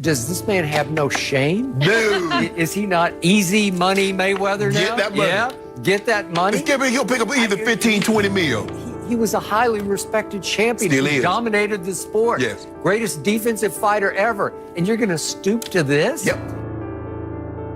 Does this man have no shame? No. Is he not easy money Mayweather now? Get that money. Yeah, get that money. He'll pick up either 15, 20 mil. He was a highly respected champion. Still He is. dominated the sport. Yes. Greatest defensive fighter ever. And you're going to stoop to this? Yep.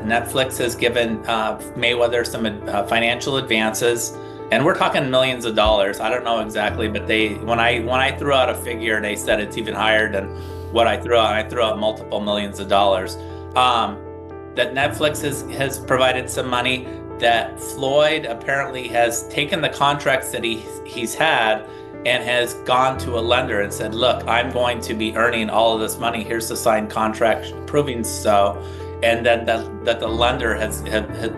Netflix has given Mayweather some financial advances, and we're talking millions of dollars. I don't know exactly, but when I threw out a figure, they said it's even higher than what I threw out. I threw out multiple millions of dollars. That Netflix has provided some money. That Floyd apparently has taken the contracts that he's had and has gone to a lender and said, look, I'm going to be earning all of this money. Here's the signed contract proving so. And then that the lender has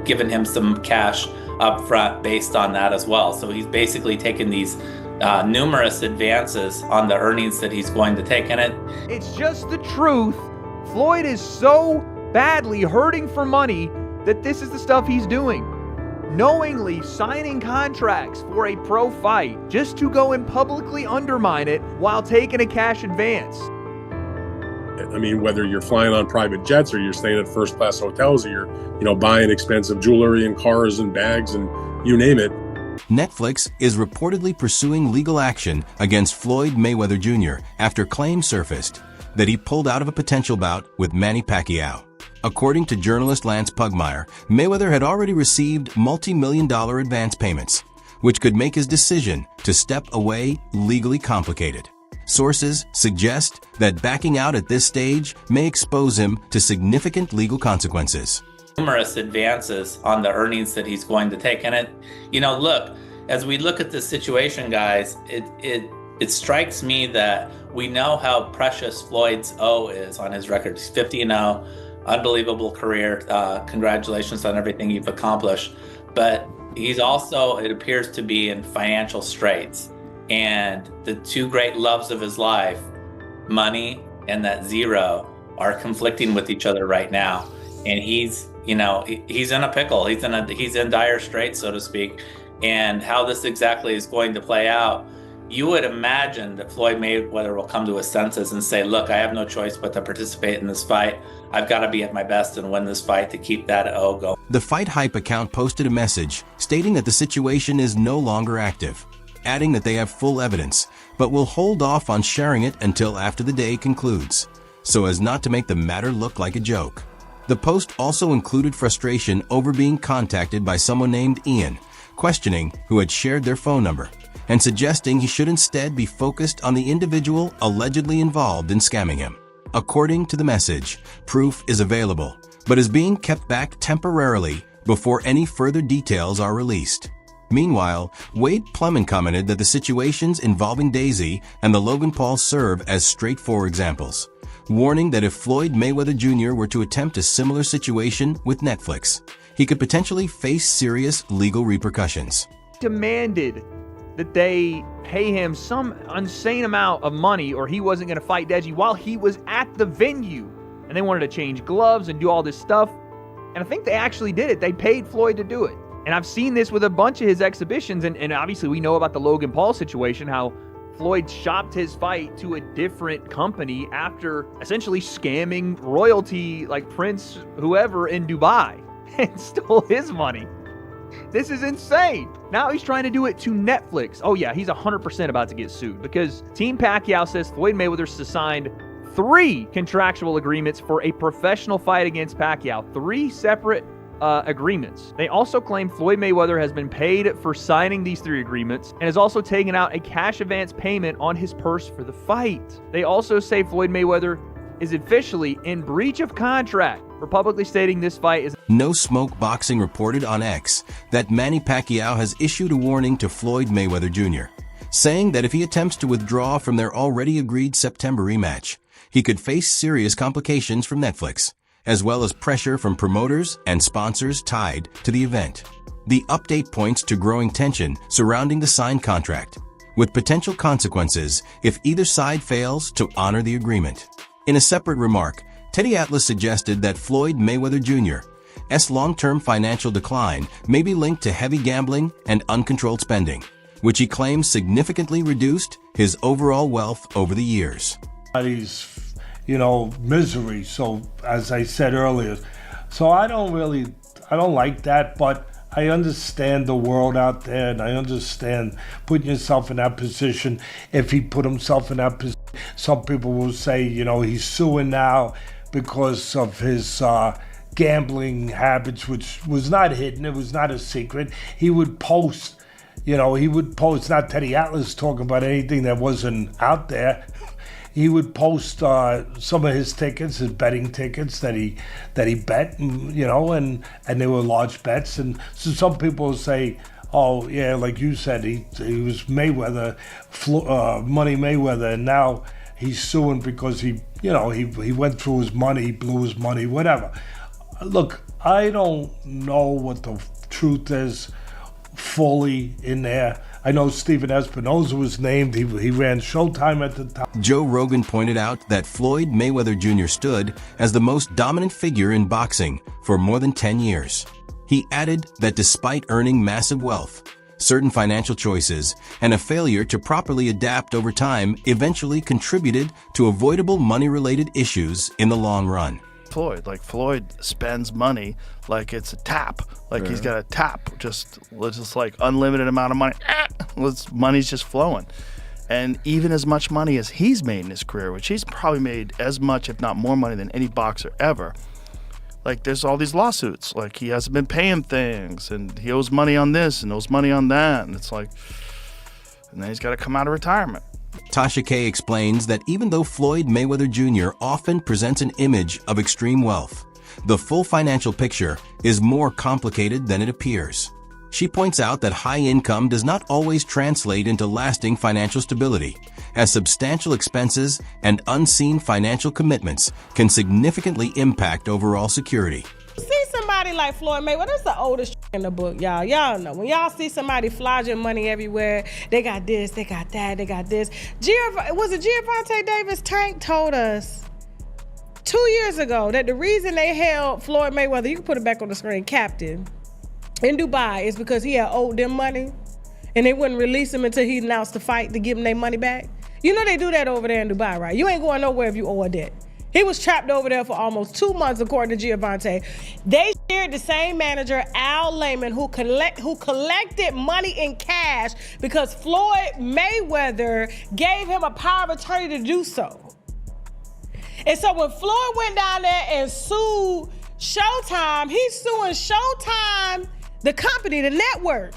given him some cash up front based on that as well. So he's basically taken these numerous advances on the earnings that he's going to take in it. It's just the truth. Floyd is so badly hurting for money that this is the stuff he's doing. Knowingly signing contracts for a pro fight just to go and publicly undermine it while taking a cash advance. I mean, whether you're flying on private jets or you're staying at first-class hotels or you're, buying expensive jewelry and cars and bags and you name it. Netflix is reportedly pursuing legal action against Floyd Mayweather Jr. after claims surfaced that he pulled out of a potential bout with Manny Pacquiao. According to journalist Lance Pugmire, Mayweather had already received multi-million-dollar advance payments, which could make his decision to step away legally complicated. Sources suggest that backing out at this stage may expose him to significant legal consequences. Numerous advances on the earnings that he's going to take. And look, as we look at this situation, guys, it strikes me that we know how precious Floyd's O is on his record. He's 50-0, unbelievable career. Congratulations on everything you've accomplished. But he's also, it appears to be in financial straits. And the two great loves of his life, money and that zero, are conflicting with each other right now. And he's in a pickle. He's in dire straits, so to speak. And how this exactly is going to play out, you would imagine that Floyd Mayweather will come to his senses and say, look, I have no choice but to participate in this fight. I've got to be at my best and win this fight to keep that O going. The Fight Hype account posted a message stating that the situation is no longer active, adding that they have full evidence, but will hold off on sharing it until after the day concludes, so as not to make the matter look like a joke. The post also included frustration over being contacted by someone named Ian, questioning who had shared their phone number, and suggesting he should instead be focused on the individual allegedly involved in scamming him. According to the message, proof is available, but is being kept back temporarily before any further details are released. Meanwhile, Wade Plumman commented that the situations involving Daisy and the Logan Paul serve as straightforward examples, warning that if Floyd Mayweather Jr. were to attempt a similar situation with Netflix, he could potentially face serious legal repercussions. Demanded that they pay him some insane amount of money or he wasn't going to fight Deji while he was at the venue. And they wanted to change gloves and do all this stuff. And I think they actually did it. They paid Floyd to do it. And I've seen this with a bunch of his exhibitions. And obviously we know about the Logan Paul situation, how Floyd shopped his fight to a different company after essentially scamming royalty like Prince whoever in Dubai and stole his money. This is insane. Now he's trying to do it to Netflix. Oh yeah, he's 100% about to get sued because Team Pacquiao says Floyd Mayweather signed 3 contractual agreements for a professional fight against Pacquiao. 3 separate agreements. They also claim Floyd Mayweather has been paid for signing these 3 agreements and has also taken out a cash advance payment on his purse for the fight. They also say Floyd Mayweather is officially in breach of contract for publicly stating this fight is... No Smoke Boxing reported on X that Manny Pacquiao has issued a warning to Floyd Mayweather Jr., saying that if he attempts to withdraw from their already agreed September rematch, he could face serious complications from Netflix, as well as pressure from promoters and sponsors tied to the event. The update points to growing tension surrounding the signed contract, with potential consequences if either side fails to honor the agreement. In a separate remark, Teddy Atlas suggested that Floyd Mayweather Jr.'s long-term financial decline may be linked to heavy gambling and uncontrolled spending, which he claims significantly reduced his overall wealth over the years. Everybody's misery. So as I said earlier, so I don't like that, but I understand the world out there, and I understand putting yourself in that position. If he put himself in that position, some people will say, he's suing now because of his gambling habits, which was not hidden. It was not a secret. He would post, not Teddy Atlas talking about anything that wasn't out there. He would post some of his tickets, his betting tickets that he bet, and they were large bets. And so some people say, oh yeah, like you said, he was Mayweather, Money Mayweather, and now he's suing because he went through his money, he blew his money, whatever. Look, I don't know what the truth is fully in there. I know Steven Espinoza was named. He ran Showtime at the time. Joe Rogan pointed out that Floyd Mayweather Jr. stood as the most dominant figure in boxing for more than 10 years. He added that despite earning massive wealth, certain financial choices and a failure to properly adapt over time eventually contributed to avoidable money-related issues in the long run. Floyd spends money like it's a tap, he's got a tap, just like unlimited amount of money. Money's just flowing. And even as much money as he's made in his career, which he's probably made as much, if not more money than any boxer ever, there's all these lawsuits, he hasn't been paying things, and he owes money on this and owes money on that, and it's and then he's got to come out of retirement. Tasha K explains that even though Floyd Mayweather Jr. often presents an image of extreme wealth, the full financial picture is more complicated than it appears. She points out that high income does not always translate into lasting financial stability, as substantial expenses and unseen financial commitments can significantly impact overall security. See somebody like Floyd Mayweather, that's the oldest in the book, y'all. Y'all know, when y'all see somebody flogging money everywhere, they got this, they got that, they got this. Was it Gervonta Davis? Tank told us 2 years ago that the reason they held Floyd Mayweather, you can put it back on the screen, captive, in Dubai is because he had owed them money, and they wouldn't release him until he announced the fight to give them their money back. You know they do that over there in Dubai, right? You ain't going nowhere if you owe a debt. He was trapped over there for almost 2 months, according to Gervonta. They shared the same manager, Al Layman, who collected money in cash because Floyd Mayweather gave him a power of attorney to do so. And so when Floyd went down there and sued Showtime, he's suing Showtime, the company, the network,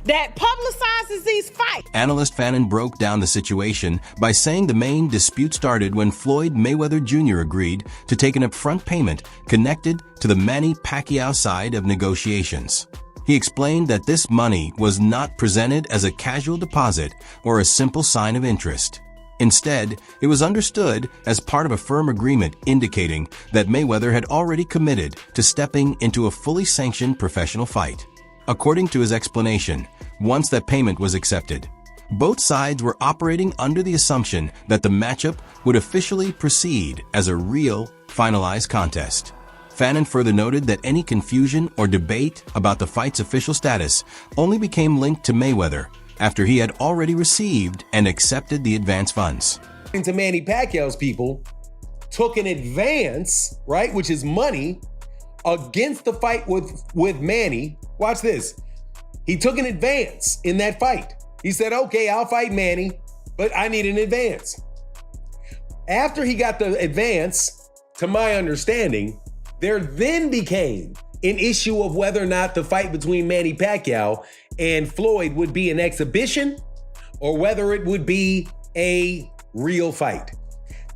that publicizes these fights. Analyst Fannin broke down the situation by saying the main dispute started when Floyd Mayweather Jr. agreed to take an upfront payment connected to the Manny Pacquiao side of negotiations. He explained that this money was not presented as a casual deposit or a simple sign of interest. Instead, it was understood as part of a firm agreement indicating that Mayweather had already committed to stepping into a fully sanctioned professional fight. According to his explanation, once that payment was accepted, both sides were operating under the assumption that the matchup would officially proceed as a real, finalized contest. Fannin further noted that any confusion or debate about the fight's official status only became linked to Mayweather after he had already received and accepted the advance funds. To Manny Pacquiao's people, took an advance, right, which is money, against the fight with Manny. Watch this. He took an advance in that fight. He said, okay, I'll fight Manny, but I need an advance. After he got the advance, to my understanding, there then became an issue of whether or not the fight between Manny Pacquiao and Floyd would be an exhibition or whether it would be a real fight.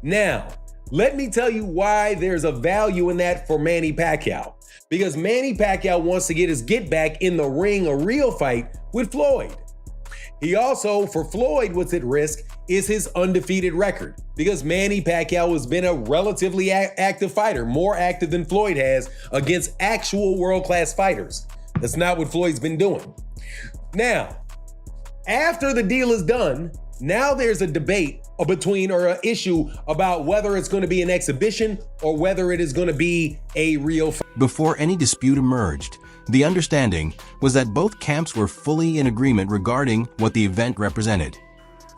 Now, let me tell you why there's a value in that for Manny Pacquiao. Because Manny Pacquiao wants to get his get back in the ring, a real fight with Floyd. He also, for Floyd, what's at risk is his undefeated record. Because Manny Pacquiao has been a relatively active fighter, more active than Floyd has against actual world-class fighters. That's not what Floyd's been doing. Now, after the deal is done, now there's a debate between, or an issue about whether it's going to be an exhibition or whether it is going to be a real fight. Before any dispute emerged, the understanding was that both camps were fully in agreement regarding what the event represented.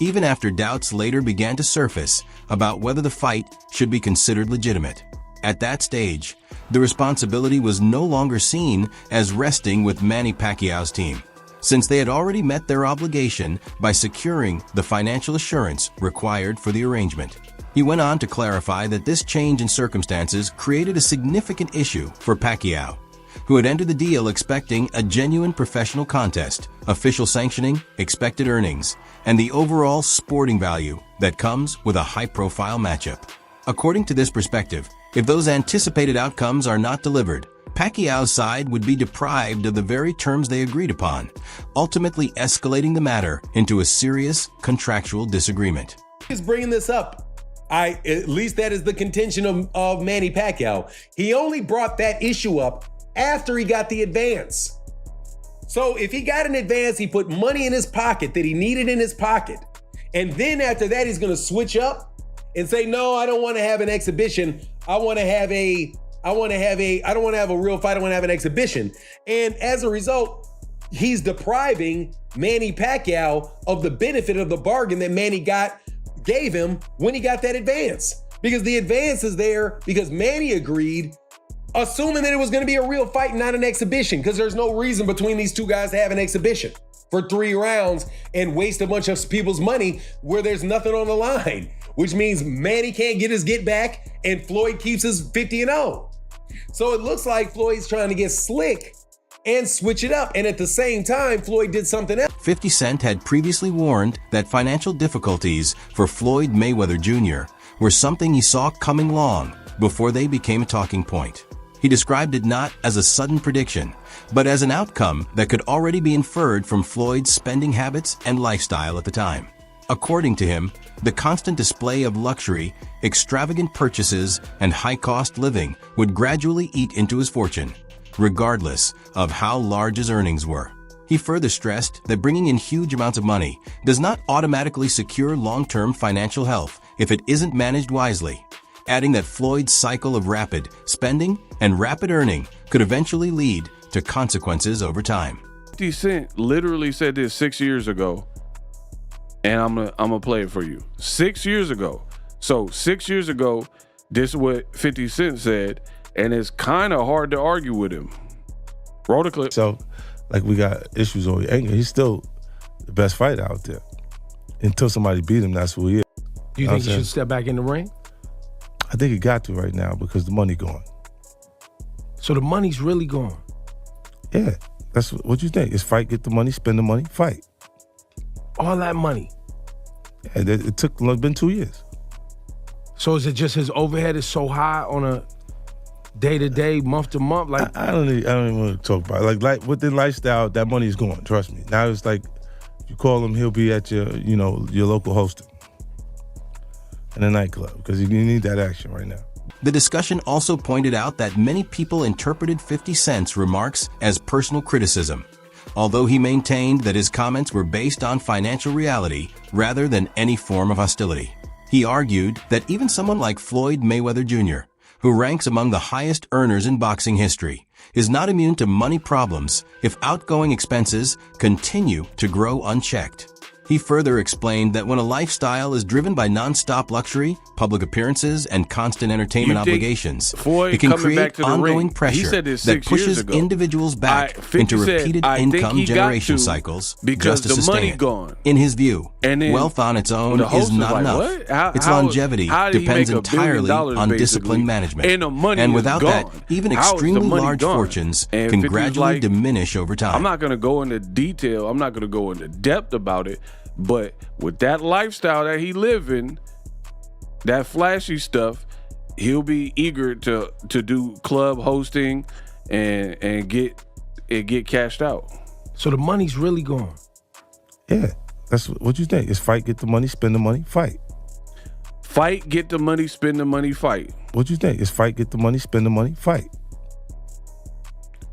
even after doubts later began to surface about whether the fight should be considered legitimate. At that stage, the responsibility was no longer seen as resting with Manny Pacquiao's team, since they had already met their obligation by securing the financial assurance required for the arrangement. He went on to clarify that this change in circumstances created a significant issue for Pacquiao, who had entered the deal expecting a genuine professional contest, official sanctioning, expected earnings, and the overall sporting value that comes with a high-profile matchup. According to this perspective, if those anticipated outcomes are not delivered, Pacquiao's side would be deprived of the very terms they agreed upon, ultimately escalating the matter into a serious contractual disagreement. He's bringing this up. At least that is the contention of Manny Pacquiao. He only brought that issue up after he got the advance. So if he got an advance, he put money in his pocket that he needed in his pocket. And then after that, he's going to switch up and say, no, I don't want to have an exhibition. I don't want to have a real fight. I want to have an exhibition. And as a result, he's depriving Manny Pacquiao of the benefit of the bargain that Manny gave him when he got that advance. Because the advance is there because Manny agreed, assuming that it was going to be a real fight, not an exhibition, because there's no reason between these two guys to have an exhibition for 3 rounds and waste a bunch of people's money where there's nothing on the line, which means Manny can't get his get back and Floyd keeps his 50-0. So it looks like Floyd's trying to get slick and switch it up. And at the same time, Floyd did something else. 50 Cent had previously warned that financial difficulties for Floyd Mayweather Jr. were something he saw coming long before they became a talking point. He described it not as a sudden prediction, but as an outcome that could already be inferred from Floyd's spending habits and lifestyle at the time. According to him, the constant display of luxury, extravagant purchases, and high-cost living would gradually eat into his fortune, regardless of how large his earnings were. He further stressed that bringing in huge amounts of money does not automatically secure long-term financial health if it isn't managed wisely, adding that Floyd's cycle of rapid spending and rapid earning could eventually lead to consequences over time. 50 Cent literally said this 6 years ago, and I'm gonna play it for you. 6 years ago. So 6 years ago, this is what 50 Cent said, and it's kind of hard to argue with him. Roll the clip. So, like, we got issues over anger. He's still the best fighter out there. Until somebody beat him, that's who he is. Do you think he should step back in the ring? I think he got to right now because the money gone. So the money's really gone? Yeah. That's what you think. It's fight, get the money, spend the money, fight. All that money? Yeah, it's been 2 years. So is it just his overhead is so high on a day-to-day, month-to-month? Like I don't even want to talk about it. Like with the lifestyle, that money is gone, trust me. Now it's like, you call him, he'll be at your local hosting in a nightclub because you need that action right now. The discussion also pointed out that many people interpreted 50 Cent's remarks as personal criticism, although he maintained that his comments were based on financial reality rather than any form of hostility. He argued that even someone like Floyd Mayweather Jr., who ranks among the highest earners in boxing history, is not immune to money problems if outgoing expenses continue to grow unchecked. He further explained that when a lifestyle is driven by non-stop luxury, public appearances, and constant entertainment obligations, it can create ongoing pressure that pushes individuals back into repeated income generation cycles just to sustain it. In his view, wealth on its own is not enough. Its longevity depends entirely on disciplined management. And without that, even extremely large fortunes can gradually diminish over time. I'm not going to go into detail. I'm not going to go into depth about it. But with that lifestyle that he live in, that flashy stuff, he'll be eager to do club hosting and get cashed out. So the money's really gone? Yeah, that's what you think. It's fight, get the money, spend the money, fight. Fight, get the money, spend the money, fight. What you think? It's fight, get the money, spend the money, fight.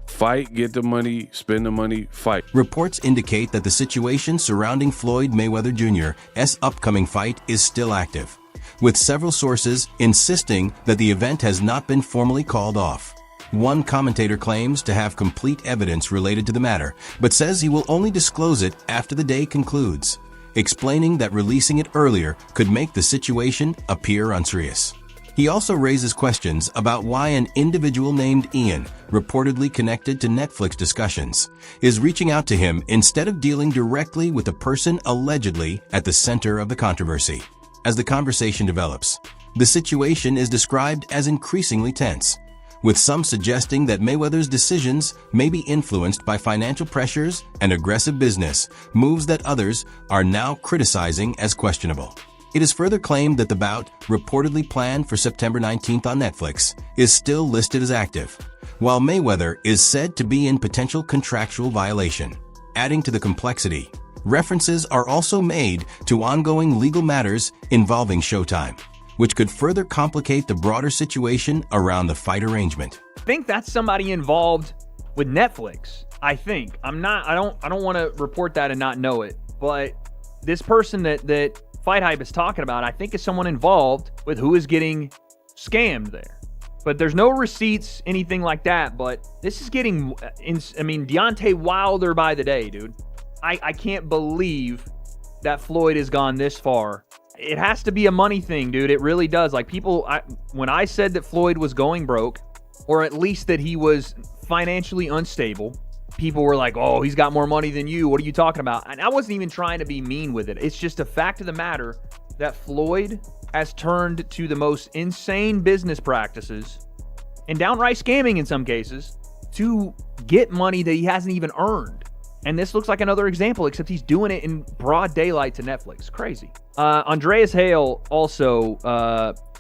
Fight, get the money, spend the money, fight. Reports indicate that the situation surrounding Floyd Mayweather Jr.'s upcoming fight is still active, with several sources insisting that the event has not been formally called off. One commentator claims to have complete evidence related to the matter, but says he will only disclose it after the day concludes. explaining that releasing it earlier could make the situation appear unserious. He also raises questions about why an individual named Ian, reportedly connected to Netflix discussions, is reaching out to him instead of dealing directly with the person allegedly at the center of the controversy. As the conversation develops, the situation is described as increasingly tense, with some suggesting that Mayweather's decisions may be influenced by financial pressures and aggressive business moves that others are now criticizing as questionable. It is further claimed that the bout, reportedly planned for September 19th on Netflix, is still listed as active, while Mayweather is said to be in potential contractual violation. Adding to the complexity, references are also made to ongoing legal matters involving Showtime, which could further complicate the broader situation around the fight arrangement. I think that's somebody involved with Netflix. I think. I don't want to report that and not know it, but this person that Fight Hype is talking about, I think is someone involved with who is getting scammed there. But there's no receipts, anything like that, but this is getting, Deontay Wilder by the day, dude. I can't believe that Floyd has gone this far. It has to be a money thing, dude. It really does. Like when I said that Floyd was going broke, or at least that he was financially unstable, people were like, oh, he's got more money than you. What are you talking about? And I wasn't even trying to be mean with it. It's just a fact of the matter that Floyd has turned to the most insane business practices and downright scamming in some cases to get money that he hasn't even earned. And this looks like another example, except he's doing it in broad daylight to Netflix. Crazy. Andreas Hale also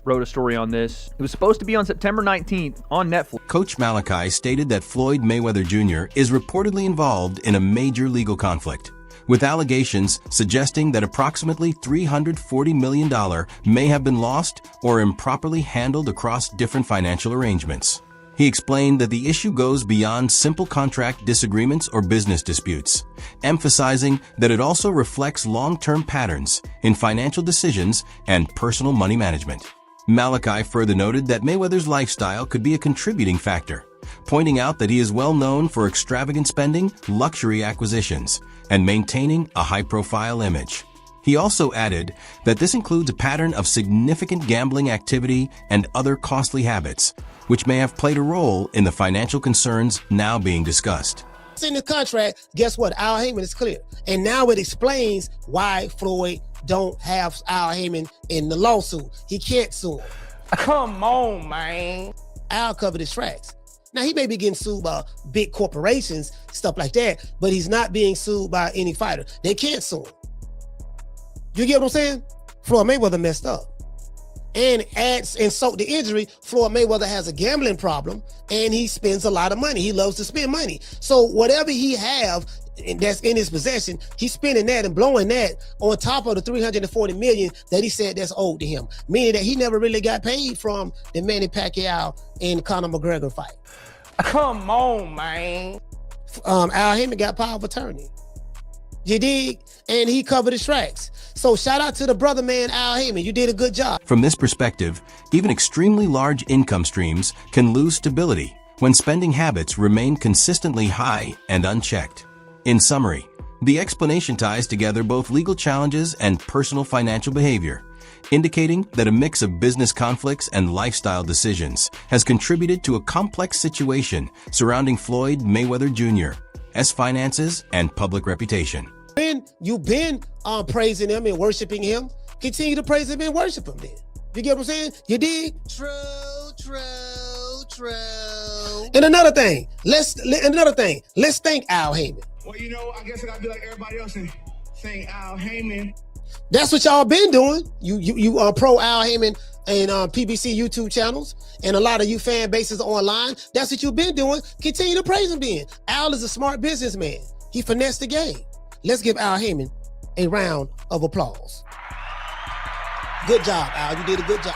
wrote a story on this. It was supposed to be on September 19th on Netflix. Coach Malachi stated that Floyd Mayweather Jr. is reportedly involved in a major legal conflict, with allegations suggesting that approximately $340 million may have been lost or improperly handled across different financial arrangements. He explained that the issue goes beyond simple contract disagreements or business disputes, emphasizing that it also reflects long-term patterns in financial decisions and personal money management. Malachi further noted that Mayweather's lifestyle could be a contributing factor, pointing out that he is well known for extravagant spending, luxury acquisitions, and maintaining a high-profile image. He also added that this includes a pattern of significant gambling activity and other costly habits, which may have played a role in the financial concerns now being discussed. It's in the contract. Guess what? Al Heyman is clear. And now it explains why Floyd don't have Al Heyman in the lawsuit. He can't sue him. Come on, man. Al covered his tracks. Now, he may be getting sued by big corporations, stuff like that, but he's not being sued by any fighter. They can't sue him. You get what I'm saying? Floyd Mayweather messed up. And adds insult to injury, Floyd Mayweather has a gambling problem and he spends a lot of money. He loves to spend money. So whatever he have that's in his possession, he's spending that and blowing that on top of the $340 million that he said that's owed to him. Meaning that he never really got paid from the Manny Pacquiao and Conor McGregor fight. Come on, man. Al Heyman got power of attorney. You dig? And he covered his tracks. So shout out to the brother man, Al Heyman. You did a good job. From this perspective, even extremely large income streams can lose stability when spending habits remain consistently high and unchecked. In summary, the explanation ties together both legal challenges and personal financial behavior, indicating that a mix of business conflicts and lifestyle decisions has contributed to a complex situation surrounding Floyd Mayweather Jr.'s finances and public reputation. You've been praising him and worshiping him. Continue to praise him and worship him then. You get what I'm saying? You dig? True. And another thing, let's thank Al Heyman. Well, you know, I guess I gotta be like everybody else and thank Al Heyman. That's what y'all been doing. You are pro Al Heyman and PBC YouTube channels and a lot of you fan bases online. That's what you've been doing. Continue to praise him then. Al is a smart businessman. He finessed the game. Let's give Al Heyman a round of applause. Good job, Al. You did a good job.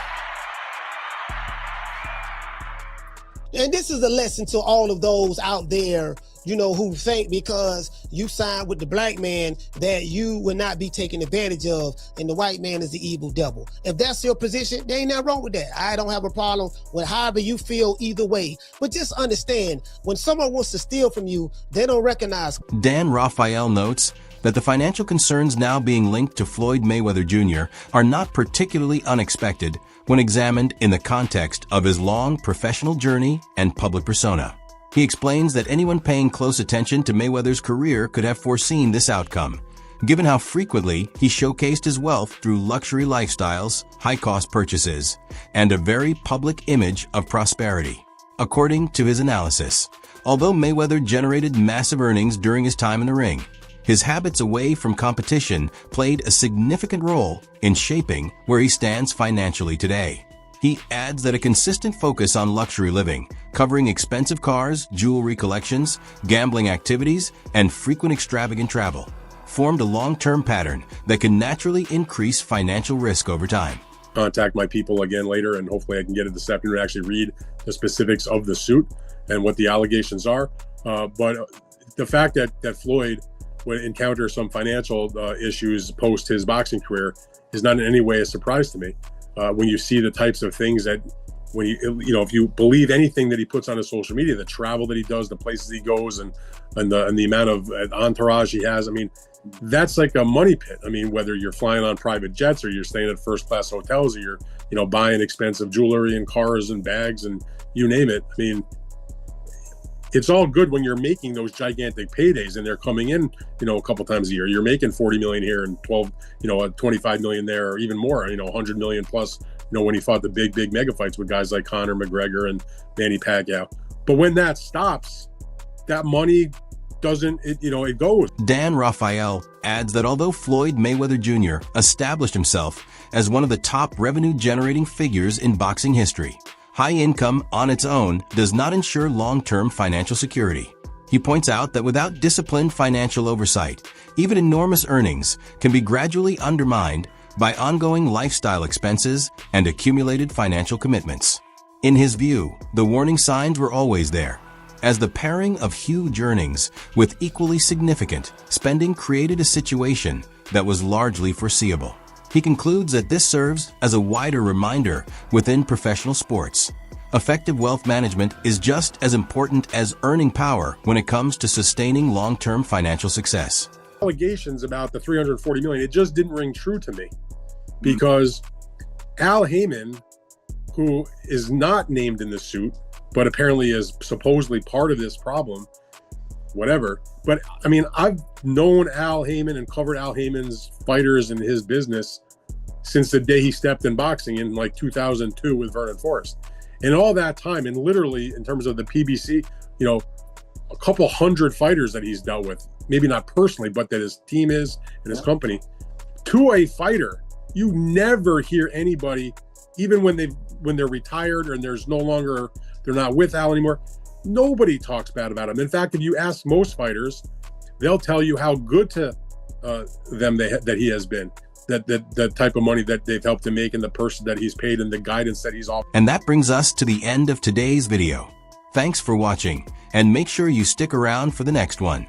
And this is a lesson to all of those out there, you know, who think because you signed with the black man that you will not be taken advantage of and the white man is the evil devil. If that's your position, there ain't nothing wrong with that. I don't have a problem with however you feel either way. But just understand, when someone wants to steal from you, they don't recognize. Dan Raphael notes that the financial concerns now being linked to Floyd Mayweather Jr. are not particularly unexpected when examined in the context of his long professional journey and public persona. He explains that anyone paying close attention to Mayweather's career could have foreseen this outcome, given how frequently he showcased his wealth through luxury lifestyles, high-cost purchases, and a very public image of prosperity. According to his analysis, although Mayweather generated massive earnings during his time in the ring, his habits away from competition played a significant role in shaping where he stands financially today. He adds that a consistent focus on luxury living, covering expensive cars, jewelry collections, gambling activities, and frequent extravagant travel, formed a long-term pattern that can naturally increase financial risk over time. Contact my people again later, and hopefully I can get it this afternoon to actually read the specifics of the suit and what the allegations are. But the fact that Floyd would encounter some financial issues post his boxing career is not in any way a surprise to me. When you see the types of things that, when if you believe anything that he puts on his social media, the travel that he does, the places he goes, and the amount of entourage he has, I mean, that's like a money pit. I mean, whether you're flying on private jets or you're staying at first class hotels or you're buying expensive jewelry and cars and bags and you name it. I mean, it's all good when you're making those gigantic paydays and they're coming in, a couple times a year. You're making 40 million here and 25 million there, or even more, 100 million plus, when he fought the big mega fights with guys like Conor McGregor and Manny Pacquiao. But when that stops, that money doesn't, it goes. Dan Raphael adds that although Floyd Mayweather Jr. established himself as one of the top revenue-generating figures in boxing history, high income on its own does not ensure long-term financial security. He points out that without disciplined financial oversight, even enormous earnings can be gradually undermined by ongoing lifestyle expenses and accumulated financial commitments. In his view, the warning signs were always there, as the pairing of huge earnings with equally significant spending created a situation that was largely foreseeable. He concludes that this serves as a wider reminder within professional sports. Effective wealth management is just as important as earning power when it comes to sustaining long-term financial success. Allegations about the 340 million, it just didn't ring true to me, because Al Heyman, who is not named in the suit, but apparently is supposedly part of this problem, whatever. But I mean, I've known Al Heyman and covered Al Heyman's fighters and his business since the day he stepped in boxing in like 2002 with Vernon Forrest. And all that time, and literally in terms of the PBC, a couple hundred fighters that he's dealt with, maybe not personally, but that his team is and his company. To a fighter, you never hear anybody, even when they're retired and they're not with Al anymore, nobody talks bad about him. In fact, if you ask most fighters, they'll tell you how good to them that he has been, that type of money that they've helped him make, and the person that he's paid, and the guidance that he's offered. And that brings us to the end of today's video. Thanks for watching, and make sure you stick around for the next one.